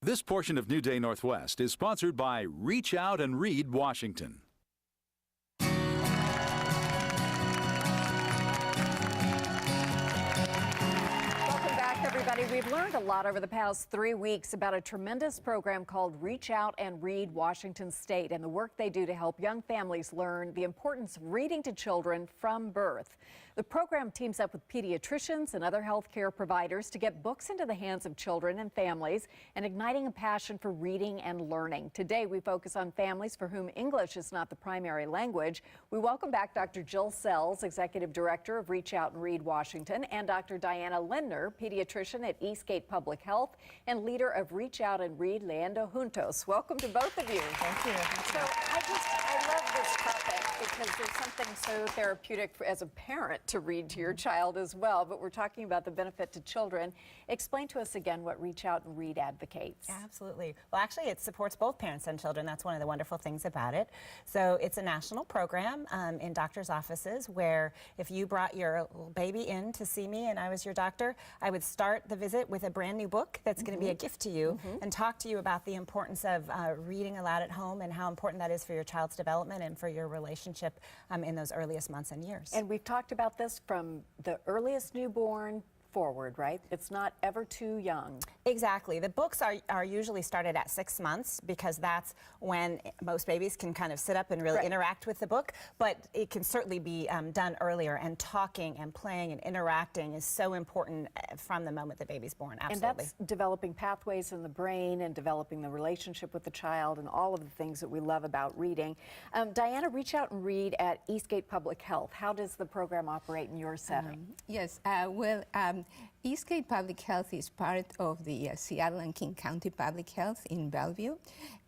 This portion of New Day Northwest is sponsored by Reach Out and Read Washington. We've learned a lot over the past 3 weeks about a tremendous program called Reach Out and Read Washington State and the work they do to help young families learn the importance of reading to children from birth. The program teams up with pediatricians and other healthcare providers to get books into the hands of children and families and igniting a passion for reading and learning. Today, we focus on families for whom English is not the primary language. We welcome back Dr. Jill Sells, Executive Director of Reach Out and Read Washington, and Dr. Diana Lindner, pediatrician at Eastgate Public Health and leader of Reach Out and Read, Leyendo Juntos. Welcome to both of you. Thank you. So I love this topic because there's something so therapeutic as a parent to read to your child as well, but we're talking about the benefit to children. Explain to us again what Reach Out and Read advocates. Absolutely. Well, actually, it supports both parents and children. That's one of the wonderful things about it. So it's a national program in doctors' offices where if you brought your little baby in to see me and I was your doctor, I would start the visit with a brand new book that's going to be a gift to you and talk to you about the importance of reading aloud at home and how important that is for your child's development and for your relationship in those earliest months and years. And we've talked about this from the earliest newborn forward, right? It's not ever too young. Exactly. The books are usually started at 6 months because that's when most babies can kind of sit up and really interact with the book, but it can certainly be done earlier, and talking and playing and interacting is so important from the moment the baby's born. Absolutely. And that's developing pathways in the brain and developing the relationship with the child and all of the things that we love about reading. Diana, Reach Out and Read at Eastgate Public Health. How does the program operate in your setting? Yes, Eastgate Public Health is part of the Seattle and King County Public Health in Bellevue,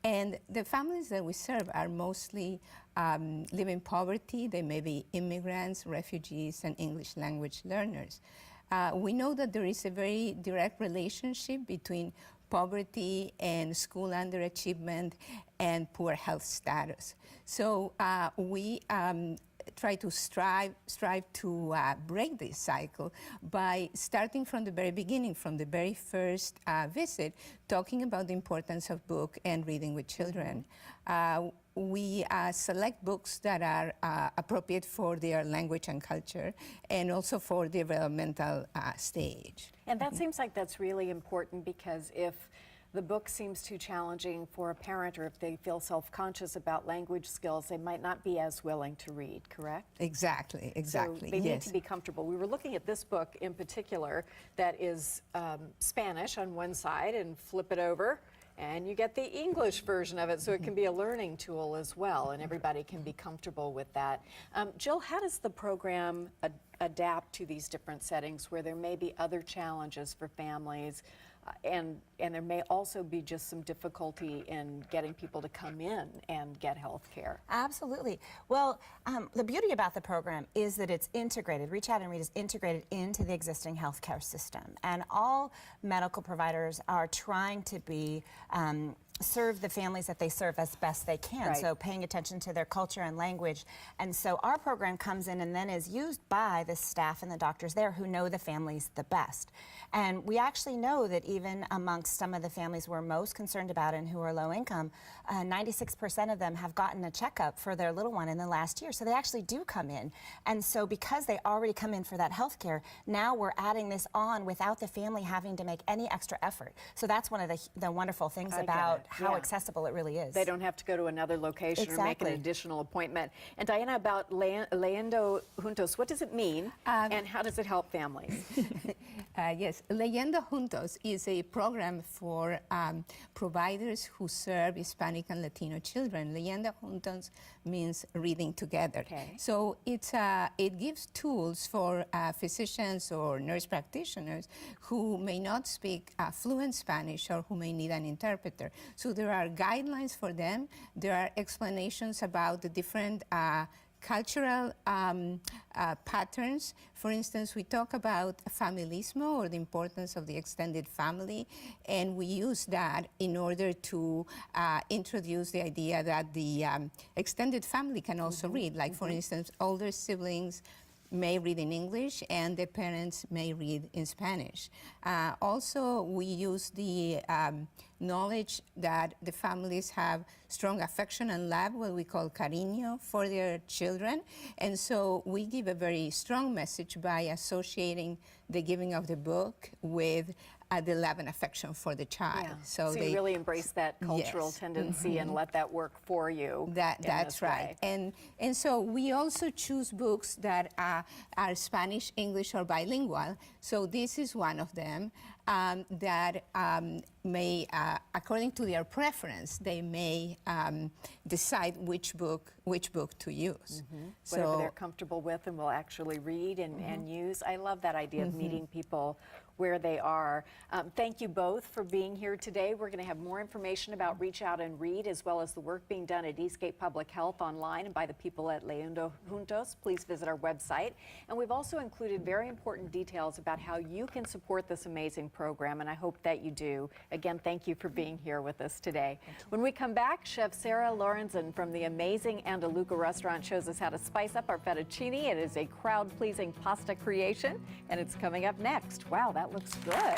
and the families that we serve are mostly live in poverty. They may be immigrants, refugees, and English language learners. We know that there is a very direct relationship between poverty and school underachievement and poor health status. So we try to strive to break this cycle by starting from the very beginning, from the very first visit, talking about the importance of book and reading with children. We select books that are appropriate for their language and culture and also for developmental stage. And that seems like that's really important, because if the book seems too challenging for a parent, or if they feel self-conscious about language skills, they might not be as willing to read, correct? Exactly. So they need to be comfortable. We were looking at this book in particular that is Spanish on one side, and flip it over and you get the English version of it, so it can be a learning tool as well, and everybody can be comfortable with that. Jill, how does the program adapt to these different settings where there may be other challenges for families, and there may also be just some difficulty in getting people to come in and get health care? Absolutely. Well, the beauty about the program is that it's integrated. Reach Out and Read is integrated into the existing healthcare system, and all medical providers are trying to be serve the families that they serve as best they can, so paying attention to their culture and language. And so our program comes in and then is used by the staff and the doctors there who know the families the best. And we actually know that even amongst some of the families we're most concerned about and who are low income, 96% of them have gotten a checkup for their little one in the last year. So they actually do come in. And so because they already come in for that health care, now we're adding this on without the family having to make any extra effort. So that's one of the wonderful things about how accessible it really is. They don't have to go to another location or make an additional appointment. And Diana, about Leyendo Juntos, what does it mean and how does it help families? Yes, Leyendo Juntos is a program for providers who serve Hispanic and Latino children. Leyendo Juntos means reading together. So it gives tools for physicians or nurse practitioners who may not speak fluent Spanish or who may need an interpreter. So there are guidelines for them. There are explanations about the different cultural patterns. For instance, we talk about familismo, or the importance of the extended family, and we use that in order to introduce the idea that the extended family can also read. Like, for instance, older siblings may read in English and the parents may read in Spanish. Also, we use the knowledge that the families have strong affection and love, what we call cariño, for their children. And so we give a very strong message by associating the giving of the book with the love and affection for the child. Yeah. So you they really embrace that cultural Yes. tendency and let that work for you. That's right. And so we also choose books that are Spanish, English, or bilingual. So this is one of them that may, according to their preference, they may decide which book to use. Whatever they're comfortable with and will actually read and use. I love that idea of meeting people where they are. Thank you both for being here today. We're going to have more information about Reach Out and Read, as well as the work being done at Eastgate Public Health online and by the people at Leyendo Juntos. Please visit our website. And we've also included very important details about how you can support this amazing program, and I hope that you do. Again, thank you for being here with us today. When we come back, Chef Sarah Lorenzen from the amazing Andaluca restaurant shows us how to spice up our fettuccine. It is a crowd-pleasing pasta creation, and it's coming up next. Wow, that looks good.